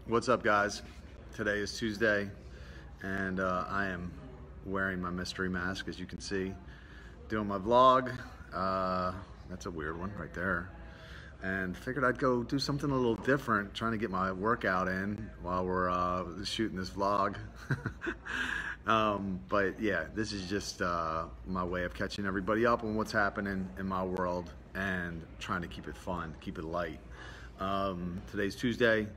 What's up, guys? Today is Tuesday, and I am wearing my mystery mask, as you can see, doing my vlog. That's a weird one right there. And figured I'd go do something a little different, trying to get my workout in while we're shooting this vlog. But yeah, this is just my way of catching everybody up on what's happening in my world and trying to keep it fun, keep it light. Today's Tuesday.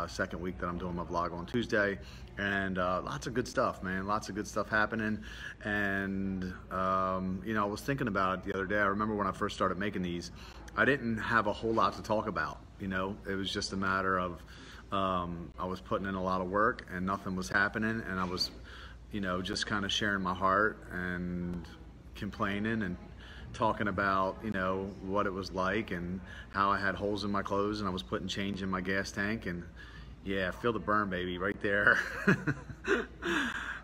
Second week that I'm doing my vlog on Tuesday, and lots of good stuff, man. Lots of good stuff happening. And you know, I was thinking about it the other day. I remember when I first started making these, I didn't have a whole lot to talk about. You know, it was just a matter of I was putting in a lot of work and nothing was happening, and I was, you know, just kind of sharing my heart and complaining and talking about, you know, what it was like and how I had holes in my clothes and I was putting change in my gas tank, and yeah, feel the burn, baby, right there.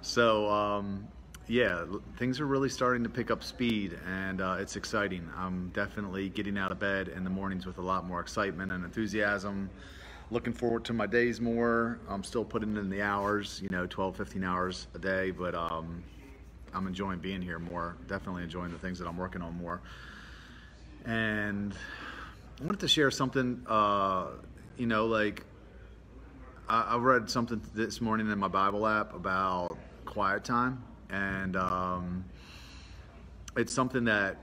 So yeah, things are really starting to pick up speed, and it's exciting. I'm definitely getting out of bed in the mornings with a lot more excitement and enthusiasm, looking forward to my days more. I'm still putting in the hours, you know, 12-15 hours a day, but I'm enjoying being here more, definitely enjoying the things that I'm working on more. And I wanted to share something, you know, like I read something this morning in my Bible app about quiet time, and it's something that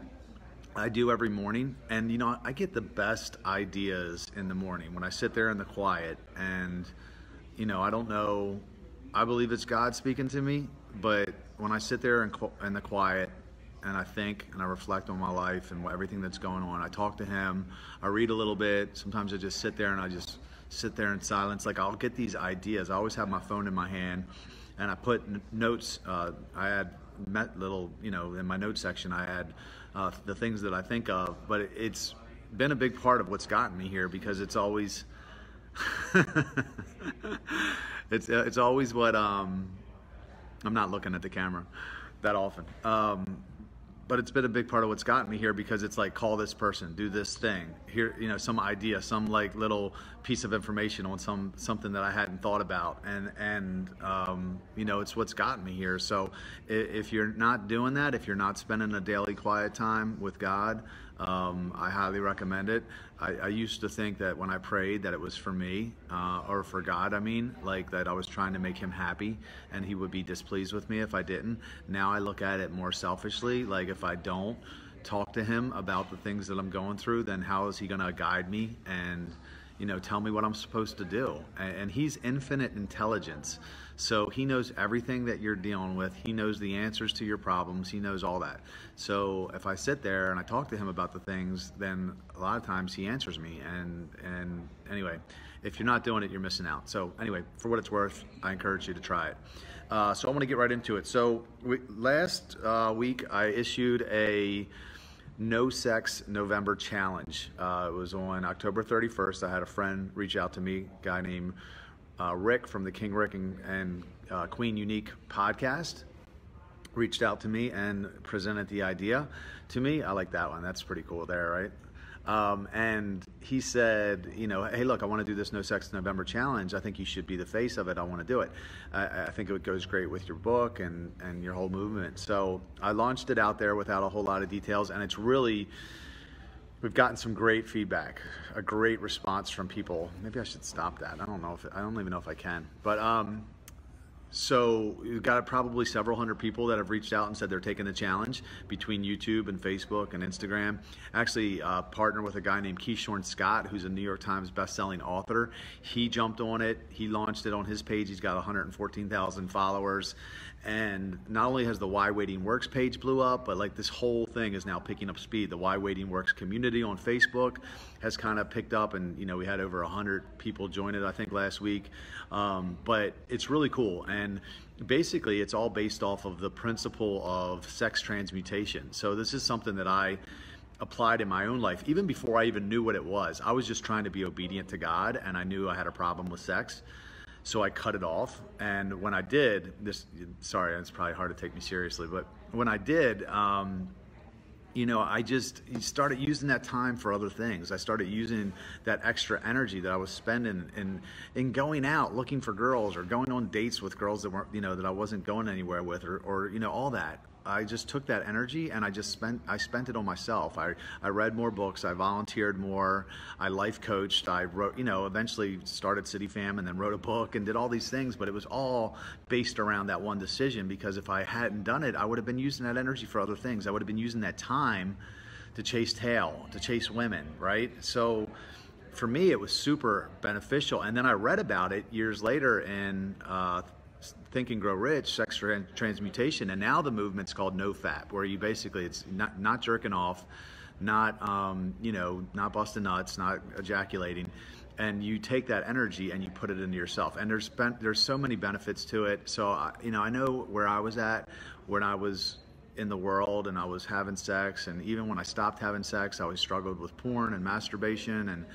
I do every morning. And you know, I get the best ideas in the morning when I sit there in the quiet, and you know, I don't know, I believe it's God speaking to me, but when I sit there in the quiet and I think and I reflect on my life and everything that's going on, I talk to Him, I read a little bit. Sometimes I just sit there and I just sit there in silence. Like, I'll get these ideas. I always have my phone in my hand, and I put notes. I had little, you know, in my notes section, I had the things that I think of. But it's been a big part of what's gotten me here, because it's always it's always what I'm not looking at the camera that often, but it's been a big part of what's gotten me here, because it's like, call this person, do this thing here, you know, some idea, some like little piece of information on something that I hadn't thought about, and you know, it's what's gotten me here. So if you're not doing that, if you're not spending a daily quiet time with God, I highly recommend it. I used to think that when I prayed that it was for me, or for God, I mean, like that I was trying to make Him happy and He would be displeased with me if I didn't. Now I look at it more selfishly, like if I don't talk to Him about the things that I'm going through, then how is He gonna guide me and, you know, tell me what I'm supposed to do? And He's infinite intelligence. So He knows everything that you're dealing with. He knows the answers to your problems. He knows all that. So if I sit there and I talk to Him about the things, then a lot of times He answers me. And anyway, if you're not doing it, you're missing out. So anyway, for what it's worth, I encourage you to try it. So I want to get right into it. So last week I issued a No Sex November challenge. It was on October 31st. I had a friend reach out to me, a guy named Rick from the King Rick and Queen Unique podcast, reached out to me and presented the idea to me. I like that one. That's pretty cool there, right? And he said, you know, hey, look, I want to do this No Sex November challenge. I think you should be the face of it. I want to do it. I think it goes great with your book and your whole movement. So I launched it out there without a whole lot of details, and it's really, we've gotten some great feedback, a great response from people. Maybe I should stop that. I don't even know if I can. But so we've got probably several hundred people that have reached out and said they're taking the challenge between YouTube and Facebook and Instagram. Actually, partner with a guy named Hansjörg Schrade, who's a New York Times best-selling author. He jumped on it. He launched it on his page. He's got 114,000 followers. And not only has the Why Waiting Works page blew up, but like this whole thing is now picking up speed. The Why Waiting Works community on Facebook has kind of picked up, and you know, we had over 100 people join it, I think, last week. But it's really cool, and basically it's all based off of the principle of sex transmutation. So this is something that I applied in my own life even before I even knew what it was. I was just trying to be obedient to God, and I knew I had a problem with sex. So I cut it off, and when I did, sorry, it's probably hard to take me seriously, but when I did, you know, I just started using that time for other things. I started using that extra energy that I was spending in going out looking for girls, or going on dates with girls that weren't, you know, that I wasn't going anywhere with, or you know, all that. I just took that energy and I spent it on myself. I read more books, I volunteered more, I life coached, I wrote, you know, eventually started City Fam and then wrote a book and did all these things, but it was all based around that one decision, because if I hadn't done it, I would have been using that energy for other things. I would have been using that time to chase tail, to chase women, right? So for me, it was super beneficial. And then I read about it years later in Think and Grow Rich, Sex Transmutation, and now the movement's called NoFap, where you basically, it's not jerking off, not you know, not busting nuts, not ejaculating, and you take that energy and you put it into yourself. And there's so many benefits to it. So you know, I know where I was at when I was in the world and I was having sex, and even when I stopped having sex, I always struggled with porn and masturbation, and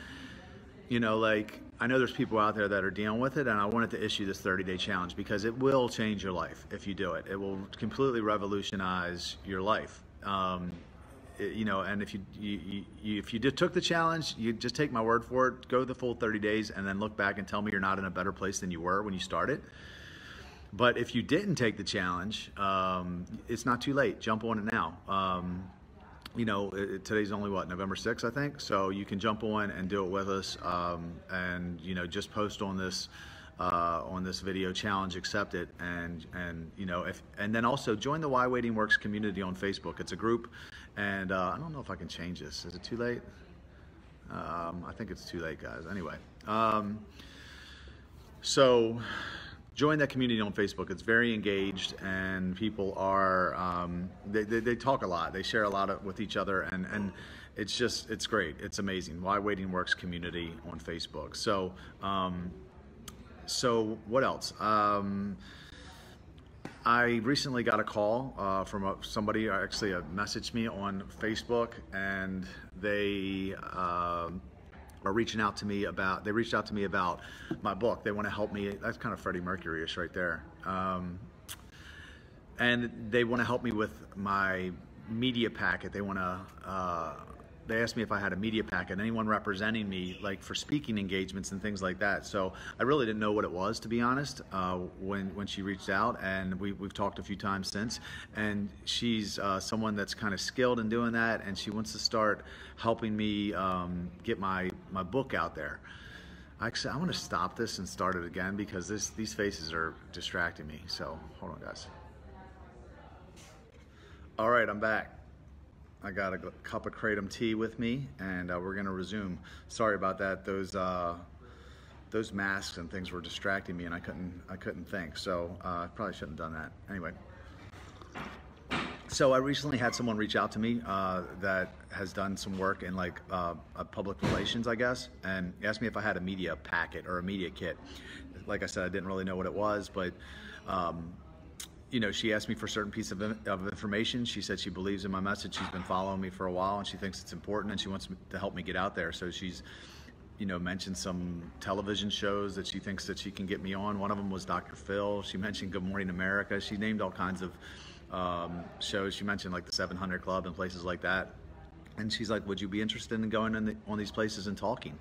you know, like, I know there's people out there that are dealing with it, and I wanted to issue this 30-day challenge because it will change your life if you do it. It will completely revolutionize your life. You know, and if you just took the challenge, you just take my word for it, go the full 30 days, and then look back and tell me you're not in a better place than you were when you started. But if you didn't take the challenge, it's not too late. Jump on it now. You know, today's only what, November 6th, I think. So you can jump on and do it with us, and you know, just post on this video, challenge accepted, and you know, and then also join the Why Waiting Works community on Facebook. It's a group, and I don't know if I can change this. Is it too late? I think it's too late, guys. Anyway, so join that community on Facebook. It's very engaged, and people are, they talk a lot. They share a lot with each other, and it's just, it's great. It's amazing. Why Waiting Works community on Facebook. So, so what else? I recently got a call from somebody, actually messaged me on Facebook, and they are reaching out to me about, they reached out to me about my book. They want to help me. That's kind of Freddie Mercury-ish right there. And they want to help me with my media packet. They want to, they asked me if I had a media packet, anyone representing me, like for speaking engagements and things like that. So I really didn't know what it was, to be honest, when she reached out, and we've talked a few times since. And she's someone that's kind of skilled in doing that, and she wants to start helping me get my book out there. Actually, I want to stop this and start it again because these faces are distracting me. So hold on, guys. All right, I'm back. I got a cup of Kratom tea with me, and we're gonna resume. Sorry about that. Those masks and things were distracting me, and I couldn't think. So I probably shouldn't have done that. Anyway, so I recently had someone reach out to me that has done some work in like public relations, I guess, and asked me if I had a media packet or a media kit. Like I said, I didn't really know what it was, but you know, she asked me for a certain piece of information. She said she believes in my message. She's been following me for a while, and she thinks it's important, and she wants to help me get out there. So she's, you know, mentioned some television shows that she thinks that she can get me on. One of them was Dr. Phil. She mentioned Good Morning America. She named all kinds of shows. She mentioned like the 700 Club and places like that. And she's like, would you be interested in going on these places and talking?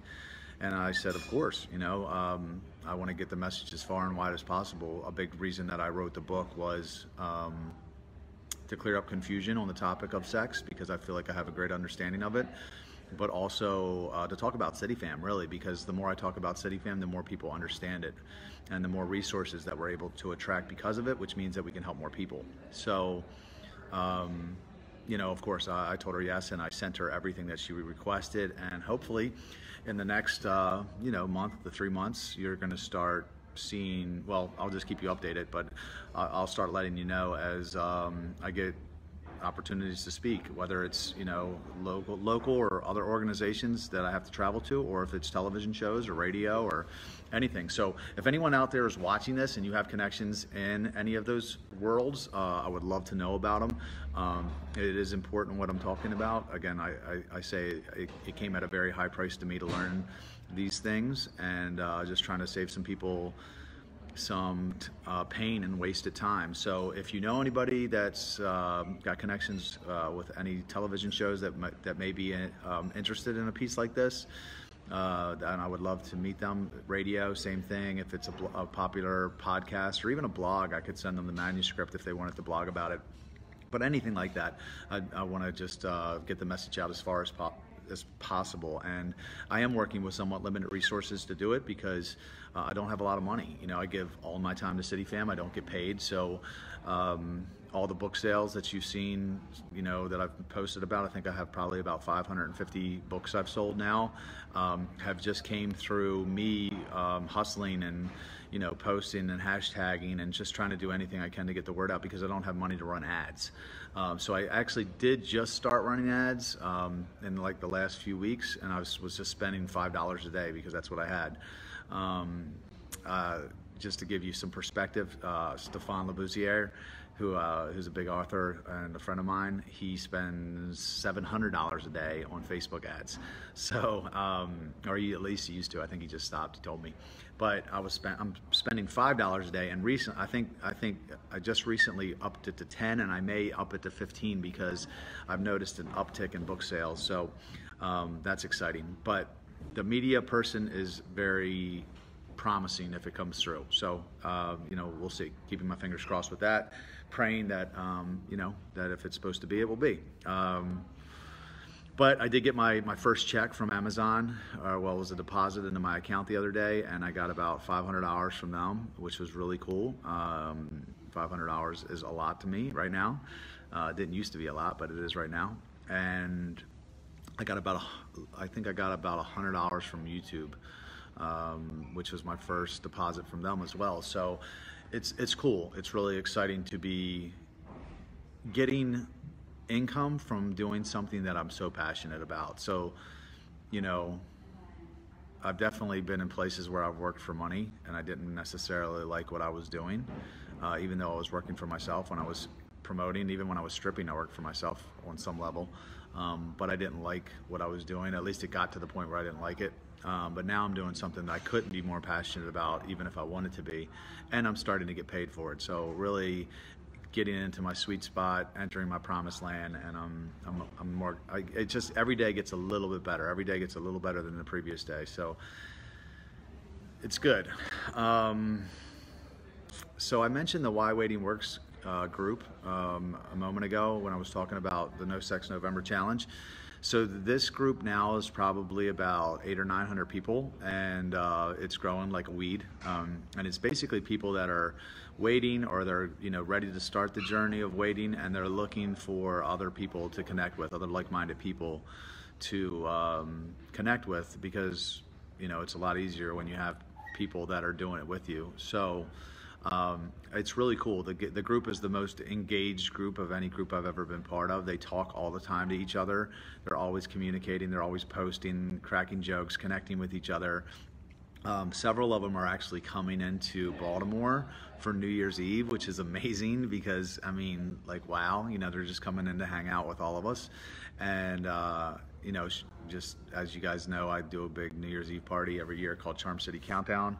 And I said, of course, you know, I want to get the message as far and wide as possible. A big reason that I wrote the book was to clear up confusion on the topic of sex, because I feel like I have a great understanding of it, but also to talk about City Fam, really, because the more I talk about City Fam, the more people understand it, and the more resources that we're able to attract because of it, which means that we can help more people. So, you know, of course, I told her yes, and I sent her everything that she requested, and hopefully in the next, you know, month to 3 months, you're going to start seeing, well, I'll just keep you updated, but I'll start letting you know as I get opportunities to speak, whether it's, you know, local or other organizations that I have to travel to, or if it's television shows or radio or anything. So if anyone out there is watching this and you have connections in any of those worlds, I would love to know about them. It is important what I'm talking about. Again, I say it came at a very high price to me to learn these things, and just trying to save some people pain and wasted time. So if you know anybody that's got connections with any television shows that may be interested in a piece like this, and I would love to meet them. Radio, same thing. If it's a popular podcast or even a blog, I could send them the manuscript if they wanted to blog about it. But anything like that, I want to just get the message out as far as possible. And I am working with somewhat limited resources to do it because I don't have a lot of money. You know, I give all my time to CityFam. I don't get paid. So all the book sales that you've seen, you know, that I've posted about, I think I have probably about 550 books I've sold now, have just came through me hustling and, you know, posting and hashtagging and just trying to do anything I can to get the word out because I don't have money to run ads. So I actually did just start running ads in like the last few weeks, and I was just spending $5 a day because that's what I had. Just to give you some perspective, Stéphane Laboussière, who's a big author and a friend of mine, he spends $700 a day on Facebook ads. So, or he at least used to. I think he just stopped. He told me, but I'm spending $5 a day, and I think I just recently upped it to 10, and I may up it to 15 because I've noticed an uptick in book sales. So that's exciting. But the media person is very promising if it comes through. So, you know, we'll see. Keeping my fingers crossed with that, praying that, you know, that if it's supposed to be, it will be. But I did get my first check from Amazon. Well, it was a deposit into my account the other day, and I got about $500 from them, which was really cool. $500 is a lot to me right now. It didn't used to be a lot, but it is right now. And I think I got about $100 from YouTube. Which was my first deposit from them as well. So it's cool. It's really exciting to be getting income from doing something that I'm so passionate about. So, you know, I've definitely been in places where I've worked for money and I didn't necessarily like what I was doing, even though I was working for myself when I was promoting. Even when I was stripping, I worked for myself on some level, but I didn't like what I was doing. At least it got to the point where I didn't like it. But now I'm doing something that I couldn't be more passionate about, even if I wanted to be, and I'm starting to get paid for it. So really getting into my sweet spot, entering my promised land, and I'm more. It just every day gets a little bit better. Every day gets a little better than the previous day. So it's good. So I mentioned the Why Waiting Works group a moment ago when I was talking about the No Sex November Challenge. So this group now is probably about 800 or 900 people, and it's growing like a weed. And it's basically people that are waiting, or they're ready to start the journey of waiting, and they're looking for other people to connect with, other like-minded people to connect with, because it's a lot easier when you have people that are doing it with you. So it's really cool. The group is the most engaged group of any group I've ever been part of. They talk all the time to each other. They're always communicating. They're always posting, cracking jokes, connecting with each other. Several of them are actually coming into Baltimore for New Year's Eve, which is amazing because, I mean, like, wow, they're just coming in to hang out with all of us. And, just as you guys know, I do a big New Year's Eve party every year called Charm City Countdown,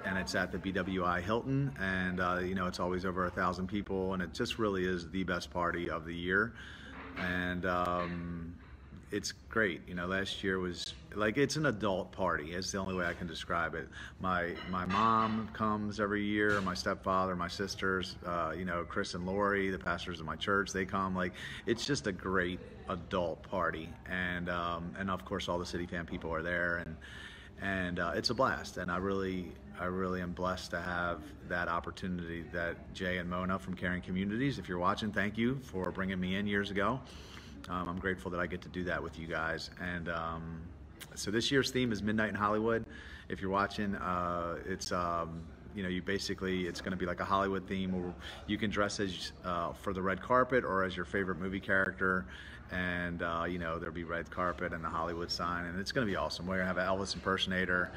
and it's at the BWI Hilton, and it's always over 1,000 people, and it just really is the best party of the year. And it's great. Last year was like, it's an adult party. It's the only way I can describe it. My mom comes every year, my stepfather, my sisters, Chris and Lori, the pastors of my church, they come. Like, it's just a great adult party, and of course all the CityFam people are there, and it's a blast. And I really am blessed to have that opportunity that Jay and Mona from Caring Communities, if you're watching, thank you for bringing me in years ago. I'm grateful that I get to do that with you guys. And so this year's theme is Midnight in Hollywood. If you're watching, it's it's going to be like a Hollywood theme where you can dress as for the red carpet or as your favorite movie character, and there'll be red carpet and the Hollywood sign, and it's going to be awesome. We're going to have an Elvis impersonator,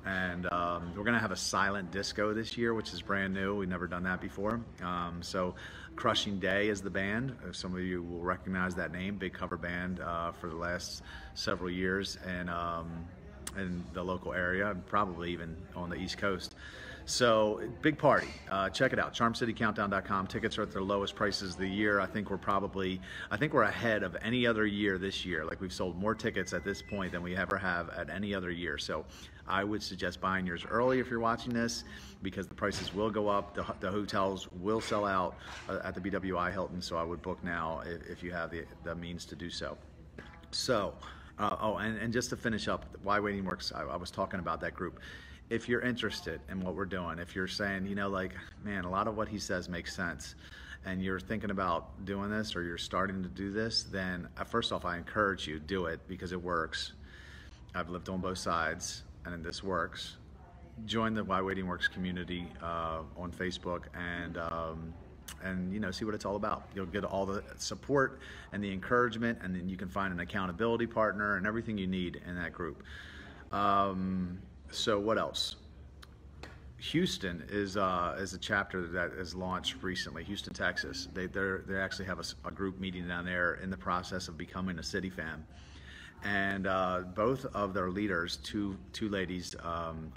and we're going to have a silent disco this year, which is brand new. We've never done that before. So Crushing Day is the band. Some of you will recognize that name, big cover band for the last several years, and in the local area, and probably even on the East Coast. So big party. Check it out. CharmCityCountdown.com. Tickets are at their lowest prices of the year. I think we're ahead of any other year this year. Like, we've sold more tickets at this point than we ever have at any other year. So I would suggest buying yours early if you're watching this, because the prices will go up. The hotels will sell out at the BWI Hilton. So I would book now if you have the means to do so. So, and just to finish up, Why Waiting Works, I was talking about that group. If you're interested in what we're doing, if you're saying, you know, like, man, a lot of what he says makes sense, and you're thinking about doing this, or you're starting to do this, then first off, I encourage you, do it, because it works. I've lived on both sides, and this works. Join the Why Waiting Works community on Facebook, and you know, see what it's all about. You'll get all the support and the encouragement, and then you can find an accountability partner and everything you need in that group. So what else? Houston is a chapter that is launched recently. Houston, Texas. They actually have a group meeting down there in the process of becoming a city fam. And both of their leaders, two ladies,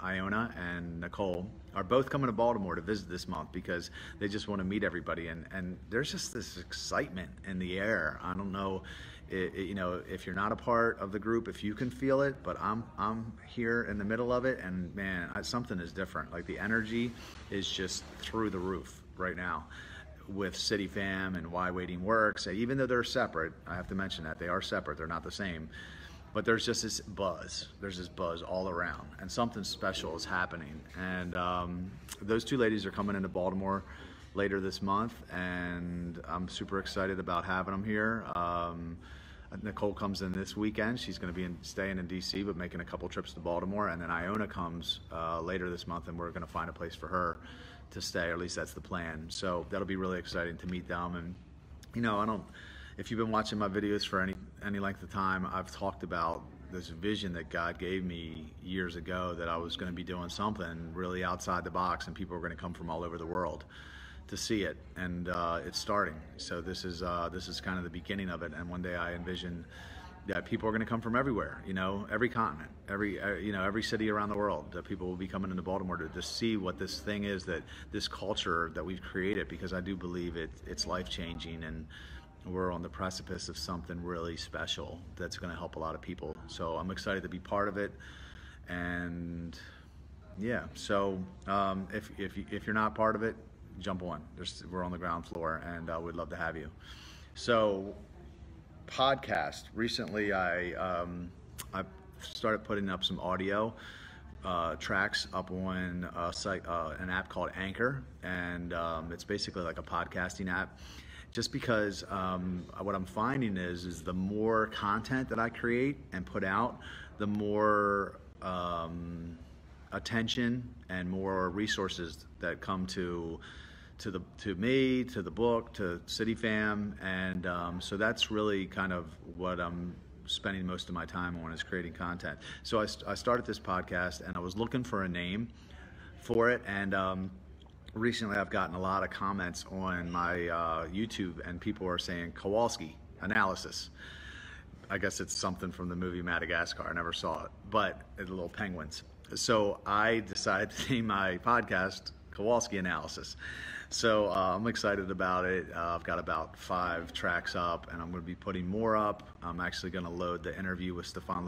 Iona and Nicole, are both coming to Baltimore to visit this month, because they just want to meet everybody. And there's just this excitement in the air. I don't know, you know, if you're not a part of the group, if you can feel it, but I'm here in the middle of it, and man, something is different. Like, the energy is just through the roof right now with City Fam and Why Waiting Works. Even though they're separate, I have to mention that they are separate, they're not the same, but there's just this buzz. There's this buzz all around, and something special is happening. And those two ladies are coming into Baltimore later this month, and I'm super excited about having them here. Nicole comes in this weekend. She's going to be staying in DC, but making a couple trips to Baltimore. And then Iona comes later this month, and we're going to find a place for her to stay, or at least that's the plan. So that'll be really exciting to meet them. And, you know, if you've been watching my videos for any length of time, I've talked about this vision that God gave me years ago, that I was going to be doing something really outside the box, and people were going to come from all over the world to see it, and it's starting. So this is kind of the beginning of it. And one day I envision that people are going to come from everywhere, you know, every continent, every city around the world, that people will be coming into Baltimore to see what this thing is, that this culture that we've created, because I do believe it's life-changing, and we're on the precipice of something really special that's going to help a lot of people. So I'm excited to be part of it. And yeah, so if you're not part of it, jump on. We're on the ground floor, and we'd love to have you. So, podcast. Recently, I started putting up some audio tracks up on an app called Anchor, and it's basically like a podcasting app. Just because what I'm finding is the more content that I create and put out, the more attention and more resources that come to me, to the book, to City Fam, and so that's really kind of what I'm spending most of my time on, is creating content. So I started this podcast, and I was looking for a name for it, and recently I've gotten a lot of comments on my YouTube, and people are saying Kowalski analysis. I guess it's something from the movie Madagascar. I never saw it, but the little penguins. So I decided to name my podcast Kowalski Analysis. So I'm excited about it. I've got about 5 tracks up, and I'm going to be putting more up. I'm actually going to load the interview with Stéphane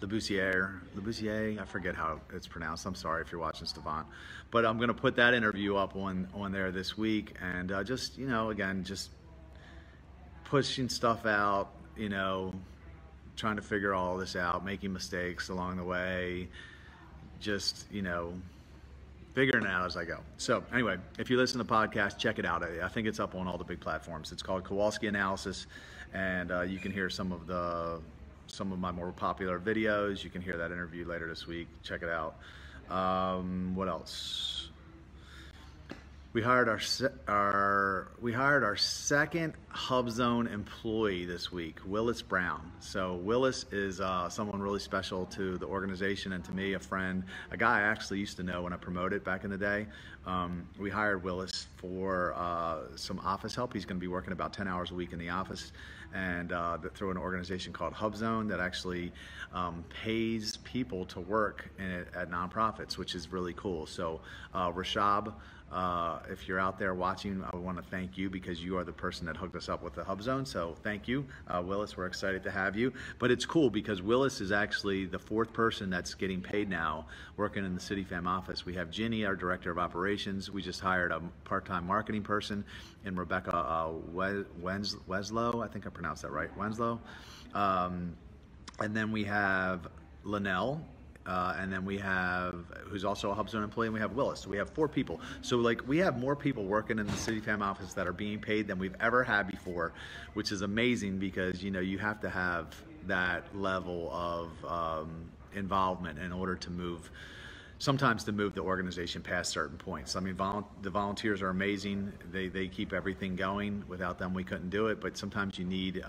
Labussière, I forget how it's pronounced. I'm sorry if you're watching, Stéphane. But I'm going to put that interview up on there this week, and just, you know, again, just pushing stuff out, you know, trying to figure all this out, making mistakes along the way, just, you know, figuring it out as I go. So anyway, if you listen to the podcast, check it out. I think it's up on all the big platforms. It's called Kowalski Analysis, and you can hear some of my more popular videos. You can hear that interview later this week. Check it out. What else? We hired our second Hub Zone employee this week, Willis Brown. So Willis is someone really special to the organization and to me, a friend, a guy I actually used to know when I promoted back in the day. We hired Willis for some office help. He's going to be working about 10 hours a week in the office, and through an organization called HubZone that actually pays people to work at nonprofits, which is really cool. So Rashab, if you're out there watching, I want to thank you because you are the person that hooked us up with the HubZone. So thank you, Willis. We're excited to have you. But it's cool because Willis is actually the fourth person that's getting paid now working in the CityFam office. We have Ginny, our director of operations. We just hired a part-time marketing person, and Rebecca Wenslow. I think I pronounced that right, Wenslow. And then we have Linnell. And then we have, who's also a HubZone employee, and we have Willis. So we have 4 people. So like we have more people working in the CityFam office that are being paid than we've ever had before, which is amazing because, you know, you have to have that level of involvement in order to move, sometimes to move the organization past certain points. I mean, the volunteers are amazing. They keep everything going. Without them, we couldn't do it. But sometimes you need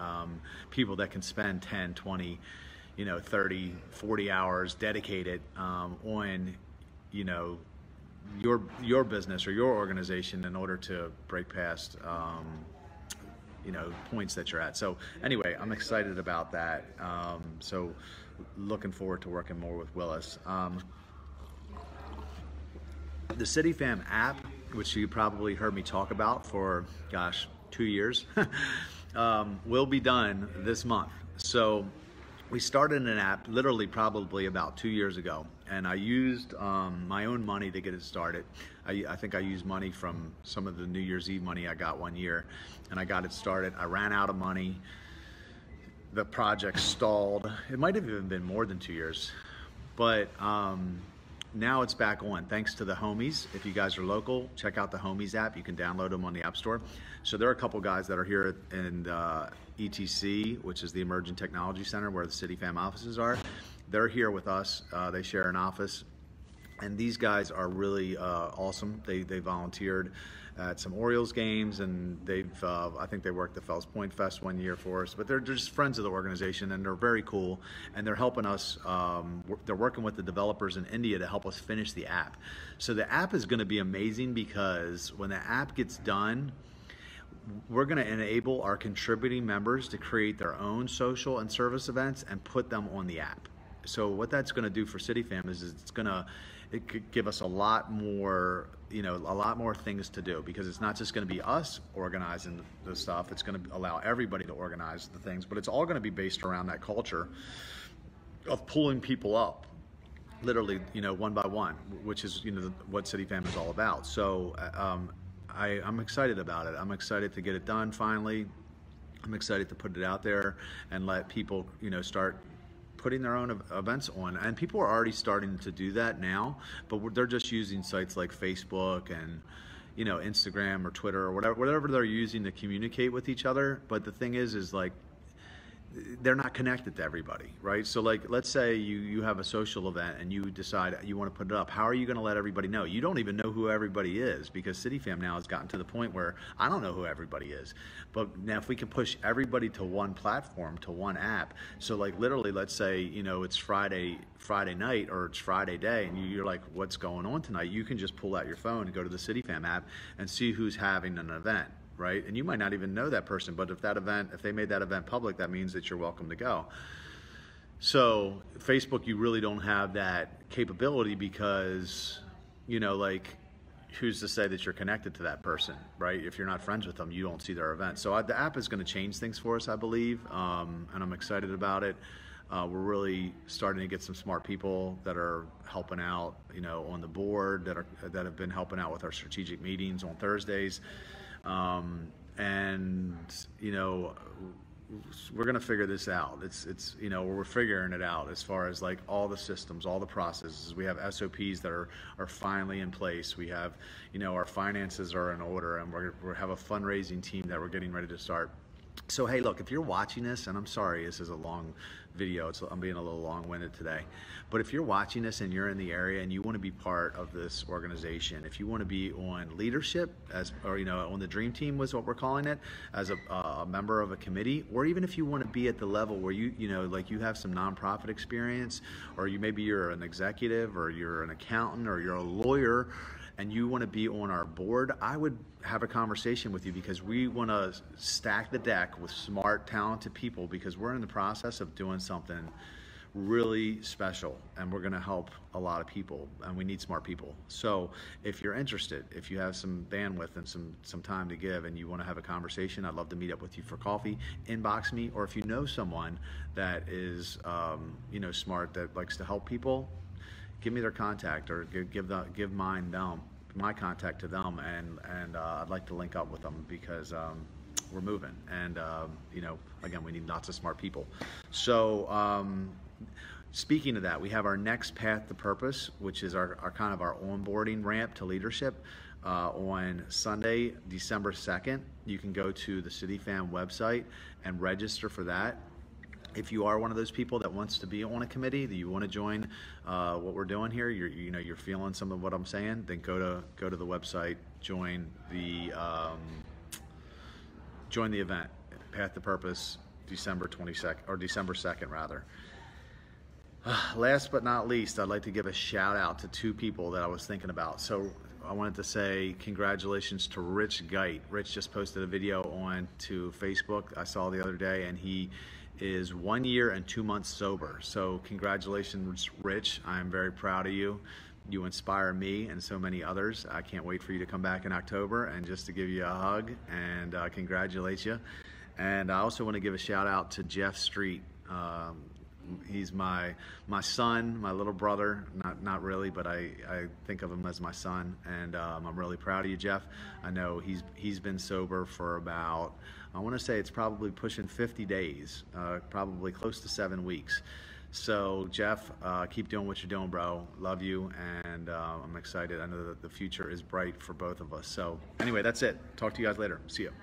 people that can spend 10, 20, 30, 40 hours dedicated on, your business or your organization in order to break past, points that you're at. So anyway, I'm excited about that. So looking forward to working more with Willis. The CityFam app, which you probably heard me talk about for, 2 years, will be done this month. So we started an app literally probably about 2 years ago, and I used my own money to get it started. I think I used money from some of the New Year's Eve money I got one year, and I got it started. I ran out of money. The project stalled. It might have even been more than 2 years, but now it's back on thanks to the homies. If you guys are local, check out the homies app. You can download them on the App Store. So there are a couple guys that are here in ETC, which is the Emerging Technology Center where the CityFam offices are. They're here with us. They share an office, and these guys are really awesome. They volunteered at some Orioles games, and they've I think they worked the Fells Point Fest one year for us. But they're just friends of the organization, and they're very cool. And they're helping us. They're working with the developers in India to help us finish the app. So the app is going to be amazing because when the app gets done, we're going to enable our contributing members to create their own social and service events and put them on the app. So what that's going to do for CityFam is it could give us a lot more, a lot more things to do, because it's not just going to be us organizing the stuff. It's going to allow everybody to organize the things, but it's all going to be based around that culture of pulling people up, literally, one by one, which is, what CityFam is all about. So I'm excited about it. I'm excited to get it done finally. I'm excited to put it out there and let people, start putting their own events on. And people are already starting to do that now, but they're just using sites like Facebook and, Instagram or Twitter or whatever they're using to communicate with each other. But the thing is like, they're not connected to everybody, right? So like, let's say you have a social event and you decide you want to put it up. How are you going to let everybody know? You don't even know who everybody is, because CityFam now has gotten to the point where I don't know who everybody is. But now if we can push everybody to one platform, to one app, so like literally, let's say, it's Friday night or it's Friday day, and you're like, what's going on tonight? You can just pull out your phone and go to the CityFam app and see who's having an event. Right? And you might not even know that person, but if they made that event public, that means that you're welcome to go. So Facebook, you really don't have that capability because, like, who's to say that you're connected to that person, right? If you're not friends with them, you don't see their event. So the app is going to change things for us, I believe, and I'm excited about it. We're really starting to get some smart people that are helping out, on the board, that have been helping out with our strategic meetings on Thursdays. We're going to figure this out. We're figuring it out as far as like all the systems, all the processes. We have SOPs that are finally in place. We have, our finances are in order, and we have a fundraising team that we're getting ready to start. So, hey, look, if you're watching this, and I'm sorry, this is a long video. I'm being a little long-winded today. But if you're watching this and you're in the area and you want to be part of this organization, if you want to be on leadership, on the dream team was what we're calling it, as a member of a committee, or even if you want to be at the level where you have some nonprofit experience, or maybe you're an executive, or you're an accountant, or you're a lawyer, and you want to be on our board, I would have a conversation with you, because we want to stack the deck with smart, talented people, because we're in the process of doing something really special, and we're going to help a lot of people, and we need smart people. So if you're interested, if you have some bandwidth and some time to give, and you want to have a conversation, I'd love to meet up with you for coffee. Inbox me, or if you know someone that is you know, smart, that likes to help people, give me their contact, or give my contact to them, and I'd like to link up with them, because we're moving, and you know, again, we need lots of smart people. So speaking of that, we have our next Path to Purpose, which is our kind of our onboarding ramp to leadership, on Sunday, December 2nd. You can go to the CityFam website and register for that. If you are one of those people that wants to be on a committee, that you want to join what we're doing here, you're feeling some of what I'm saying, then go to the website, join the event, Path to Purpose, December 22nd, or December 2nd rather. Last but not least, I'd like to give a shout out to two people that I was thinking about. So I wanted to say congratulations to Rich Geit. Rich just posted a video on to Facebook I saw the other day, and he is 1 year and 2 months sober. So congratulations, Rich. I am very proud of you. You inspire me and so many others. I can't wait for you to come back in October and just to give you a hug and congratulate you. And I also want to give a shout out to Jeff Street. He's my son, my little brother. Not really, but I think of him as my son, and I'm really proud of you, Jeff. I know he's been sober for about, I want to say it's probably pushing 50 days, probably close to 7 weeks. So Jeff, keep doing what you're doing, bro. Love you, and I'm excited. I know that the future is bright for both of us. So anyway, that's it. Talk to you guys later. See you.